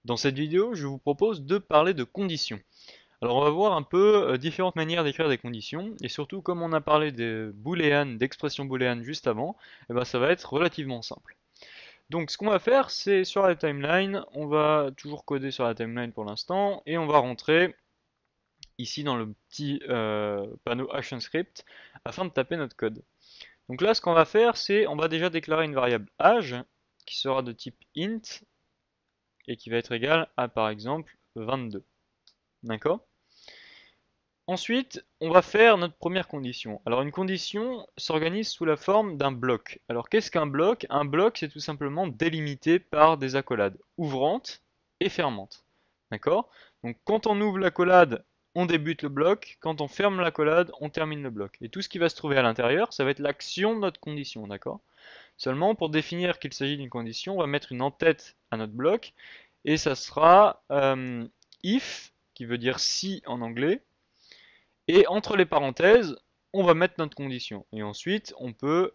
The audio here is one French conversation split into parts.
Dans cette vidéo, je vous propose de parler de conditions. Alors on va voir un peu différentes manières d'écrire des conditions, et surtout comme on a parlé des booléennes, d'expressions booléennes juste avant, eh ben, ça va être relativement simple. Donc ce qu'on va faire, c'est sur la timeline, on va toujours coder sur la timeline pour l'instant, et on va rentrer ici dans le petit panneau ActionScript afin de taper notre code. Donc là, ce qu'on va faire, c'est on va déjà déclarer une variable âge qui sera de type int et qui va être égale à par exemple 22. D'accord? Ensuite, on va faire notre première condition. Alors une condition s'organise sous la forme d'un bloc. Alors qu'est-ce qu'un bloc? Un bloc, c'est tout simplement délimité par des accolades ouvrantes et fermantes. D'accord? Donc quand on ouvre l'accolade, on débute le bloc. Quand on ferme l'accolade, on termine le bloc. Et tout ce qui va se trouver à l'intérieur, ça va être l'action de notre condition. D'accord? Seulement, pour définir qu'il s'agit d'une condition, on va mettre une en-tête à notre bloc. Et ça sera if, qui veut dire si en anglais, et entre les parenthèses, on va mettre notre condition. Et ensuite, on peut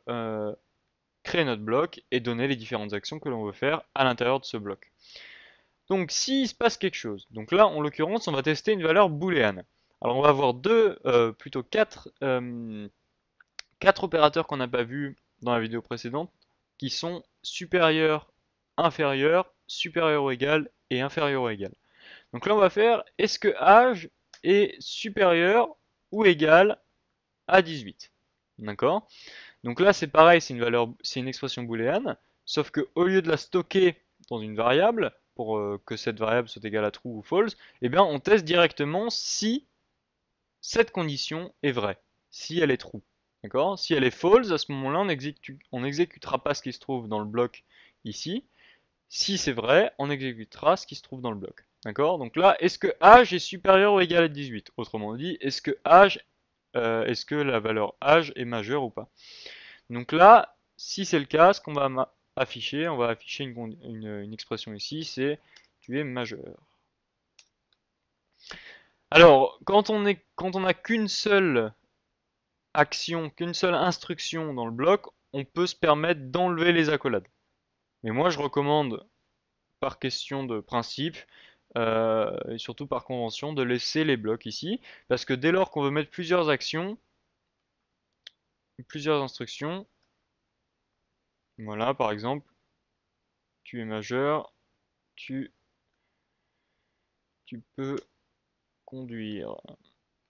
créer notre bloc et donner les différentes actions que l'on veut faire à l'intérieur de ce bloc. Donc, s'il se passe quelque chose, donc là, en l'occurrence, on va tester une valeur booléenne. Alors, on va avoir plutôt quatre opérateurs qu'on n'a pas vus dans la vidéo précédente, qui sont supérieur, inférieur, supérieur ou égal et inférieur ou égal. Donc là, on va faire est-ce que âge est supérieur ou égal à 18. D'accord? Donc là, c'est pareil, c'est une expression booléenne, sauf que au lieu de la stocker dans une variable, pour que cette variable soit égale à true ou false, eh bien, on teste directement si cette condition est vraie, si elle est true. D'accord? Si elle est false, à ce moment-là, on n'exécutera pas ce qui se trouve dans le bloc ici. Si c'est vrai, on exécutera ce qui se trouve dans le bloc. D'accord? Donc là, est-ce que âge est supérieur ou égal à 18? Autrement dit, est-ce que la valeur âge est majeure ou pas? Donc là, si c'est le cas, ce qu'on va afficher, on va afficher une expression ici, c'est tu es majeur. Alors, quand on n'a qu'une seule action, qu'une seule instruction dans le bloc, on peut se permettre d'enlever les accolades. Mais moi, je recommande, par question de principe, et surtout par convention, de laisser les blocs ici, parce que dès lors qu'on veut mettre plusieurs actions, plusieurs instructions, voilà, par exemple, tu es majeur, tu, tu peux conduire.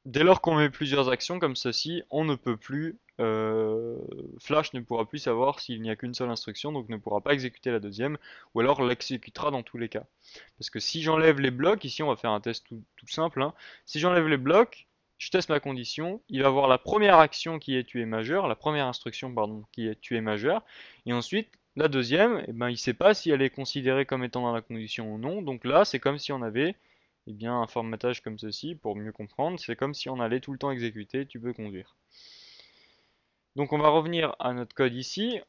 Dès lors qu'on met plusieurs actions comme ceci, on ne peut plus, Flash ne pourra plus savoir s'il n'y a qu'une seule instruction, donc ne pourra pas exécuter la deuxième, ou alors l'exécutera dans tous les cas. Parce que si j'enlève les blocs, ici on va faire un test tout simple, hein. Si j'enlève les blocs, je teste ma condition, il va voir la première action qui est tuer majeur, la première instruction pardon, qui est tuer majeur, et ensuite la deuxième, eh ben, il ne sait pas si elle est considérée comme étant dans la condition ou non, donc là c'est comme si on avait eh bien, un formatage comme ceci, pour mieux comprendre, c'est comme si on allait tout le temps exécuter tu peux conduire. Donc on va revenir à notre code ici,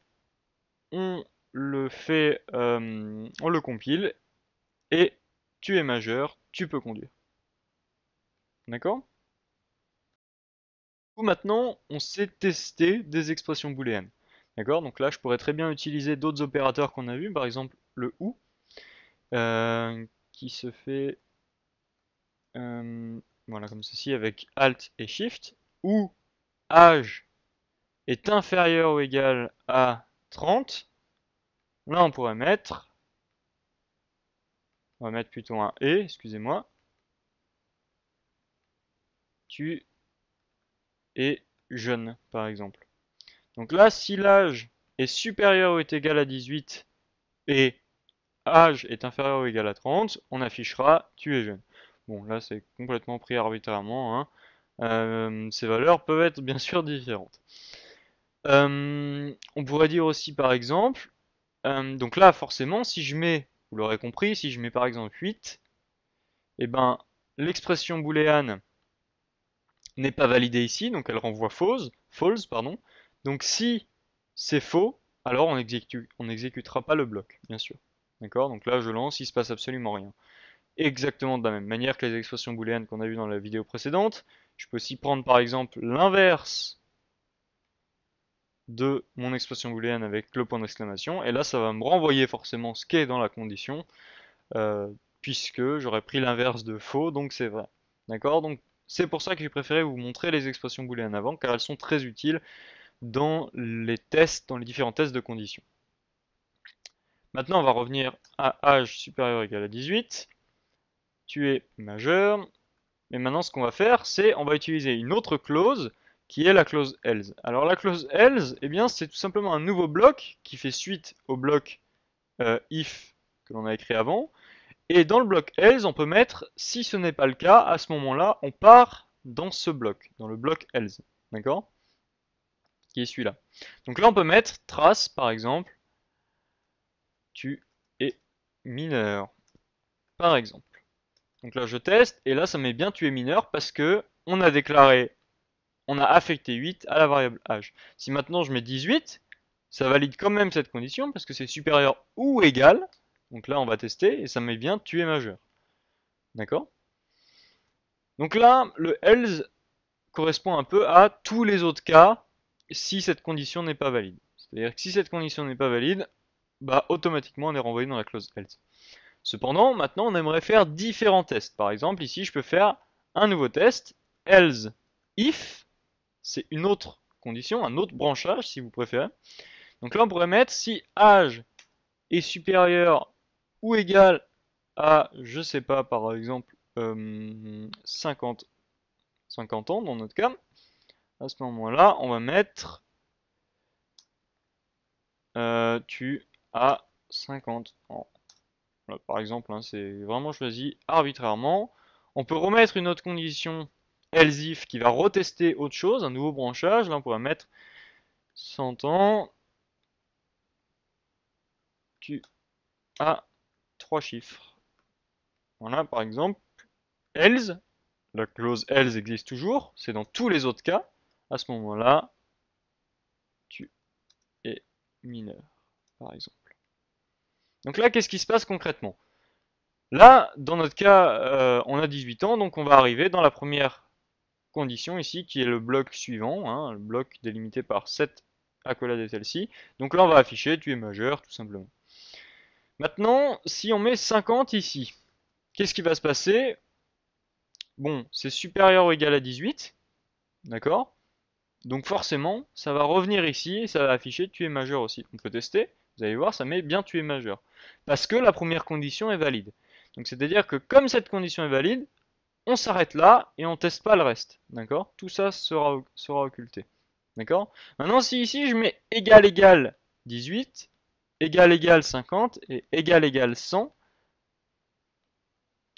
on le fait, on le compile, et tu es majeur, tu peux conduire. D'accord? Maintenant, on sait tester des expressions booléennes. D'accord? Donc là, je pourrais très bien utiliser d'autres opérateurs qu'on a vus, par exemple le OU, qui se fait voilà, comme ceci, avec Alt et Shift, ou âge est inférieur ou égal à 30, là on va mettre plutôt un et, excusez-moi, tu es jeune, par exemple. Donc là, si l'âge est supérieur ou est égal à 18 et âge est inférieur ou égal à 30, on affichera tu es jeune. Bon, là c'est complètement pris arbitrairement, hein. Ces valeurs peuvent être bien sûr différentes. On pourrait dire aussi par exemple, donc là forcément si je mets, vous l'aurez compris, si je mets par exemple 8, eh ben l'expression booléenne n'est pas validée ici, donc elle renvoie false, pardon. Donc si c'est faux, alors on n'exécutera pas le bloc, bien sûr. D'accord? Donc là je lance, il se passe absolument rien. Exactement de la même manière que les expressions booléennes qu'on a vues dans la vidéo précédente. Je peux aussi prendre par exemple l'inverse de mon expression booléenne avec le point d'exclamation, et là ça va me renvoyer forcément ce qui est dans la condition, puisque j'aurais pris l'inverse de faux, donc c'est vrai. D'accord? Donc c'est pour ça que j'ai préféré vous montrer les expressions booléennes avant, car elles sont très utiles dans les tests, dans les différents tests de conditions. Maintenant, on va revenir à âge supérieur ou égal à 18. Tu es majeur. Mais maintenant, ce qu'on va faire, c'est on va utiliser une autre clause qui est la clause else. Alors la clause else, eh bien, c'est tout simplement un nouveau bloc qui fait suite au bloc if que l'on a écrit avant. Et dans le bloc else, on peut mettre, si ce n'est pas le cas, à ce moment-là, on part dans ce bloc, dans le bloc else. D'accord? Qui est celui-là. Donc là, on peut mettre trace, par exemple, tu es mineur, par exemple. Donc là, je teste, et là, ça met bien tu es mineur parce que on a déclaré, on a affecté 8 à la variable âge. Si maintenant je mets 18, ça valide quand même cette condition parce que c'est supérieur ou égal. Donc là, on va tester, et ça met bien tu es majeur. D'accord? Donc là, le else correspond un peu à tous les autres cas si cette condition n'est pas valide. C'est-à-dire que si cette condition n'est pas valide, bah automatiquement on est renvoyé dans la clause else. Cependant, maintenant on aimerait faire différents tests. Par exemple, ici je peux faire un nouveau test, else if, c'est une autre condition, un autre branchage si vous préférez. Donc là on pourrait mettre si âge est supérieur ou égal à, je sais pas, par exemple 50 ans dans notre cas. À ce moment-là, on va mettre tu as 50 ans. Voilà, par exemple, hein, c'est vraiment choisi arbitrairement. On peut remettre une autre condition else if qui va retester autre chose, un nouveau branchage. Là, on pourrait mettre 100 ans. Tu as 3 chiffres. Voilà, par exemple, else, la clause else existe toujours, c'est dans tous les autres cas. À ce moment-là, tu es mineur, par exemple. Donc là, qu'est-ce qui se passe concrètement? Là, dans notre cas, on a 18 ans, donc on va arriver dans la première condition ici, qui est le bloc suivant, hein, le bloc délimité par cette accolade et celle-ci. Donc là, on va afficher tu es majeur, tout simplement. Maintenant, si on met 50 ici, qu'est-ce qui va se passer? Bon, c'est supérieur ou égal à 18, d'accord? Donc forcément, ça va revenir ici et ça va afficher tu es majeur aussi. On peut tester, vous allez voir, ça met bien tu es majeur. Parce que la première condition est valide. Donc c'est-à-dire que comme cette condition est valide, on s'arrête là et on teste pas le reste. D'accord? Tout ça sera occulté. D'accord? Maintenant, si ici je mets égal égal 18, égal égal 50 et égal 100,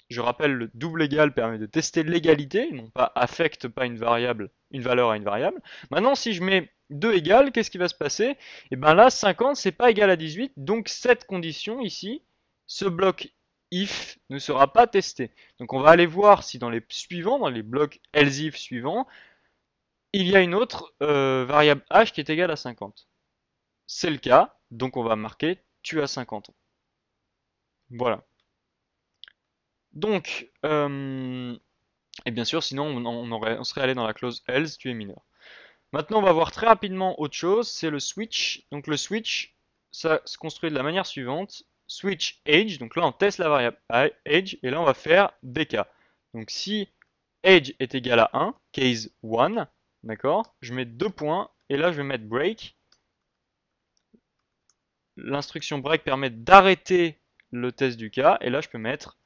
je rappelle, le double égal permet de tester l'égalité, non pas affecte pas une variable, une valeur à une variable. Maintenant, si je mets 2 égales, qu'est-ce qui va se passer? Et bien là, 50, c'est pas égal à 18, donc cette condition ici, ce bloc if ne sera pas testé. Donc on va aller voir si dans les suivants, dans les blocs else if suivants, il y a une autre variable h qui est égale à 50. C'est le cas, donc on va marquer tu as 50 ans. Voilà. Donc, et bien sûr, sinon on serait allé dans la clause else, tu es mineur. Maintenant, on va voir très rapidement autre chose, c'est le switch. Donc le switch, ça se construit de la manière suivante. Switch age, donc là on teste la variable age, et là on va faire des cas. Donc si age est égal à 1, case 1, d'accord, je mets 2 points, et là je vais mettre break. L'instruction break permet d'arrêter le test du cas, et là je peux mettre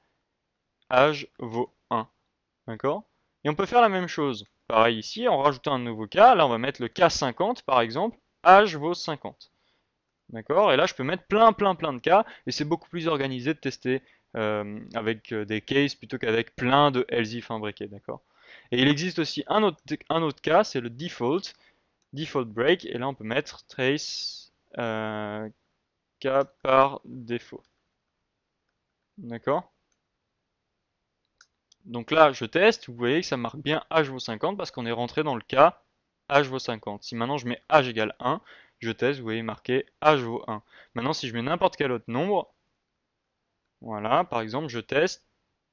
âge vaut 1. D'accord? Et on peut faire la même chose. Pareil ici, en rajoutant un nouveau cas. Là, on va mettre le cas 50, par exemple. Âge vaut 50. D'accord? Et là, je peux mettre plein de cas. Et c'est beaucoup plus organisé de tester avec des cases plutôt qu'avec plein de else if imbriqués. D'accord? Et il existe aussi un autre cas, c'est le default. Default break. Et là, on peut mettre trace cas par défaut. D'accord? Donc là, je teste, vous voyez que ça marque bien h vaut 50 parce qu'on est rentré dans le cas h vaut 50. Si maintenant je mets h égale 1, je teste, vous voyez marqué h vaut 1. Maintenant, si je mets n'importe quel autre nombre, voilà, par exemple, je teste,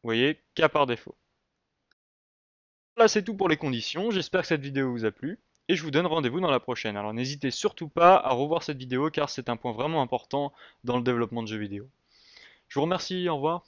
vous voyez, cas par défaut. Là, c'est tout pour les conditions. J'espère que cette vidéo vous a plu et je vous donne rendez-vous dans la prochaine. Alors n'hésitez surtout pas à revoir cette vidéo car c'est un point vraiment important dans le développement de jeux vidéo. Je vous remercie, au revoir.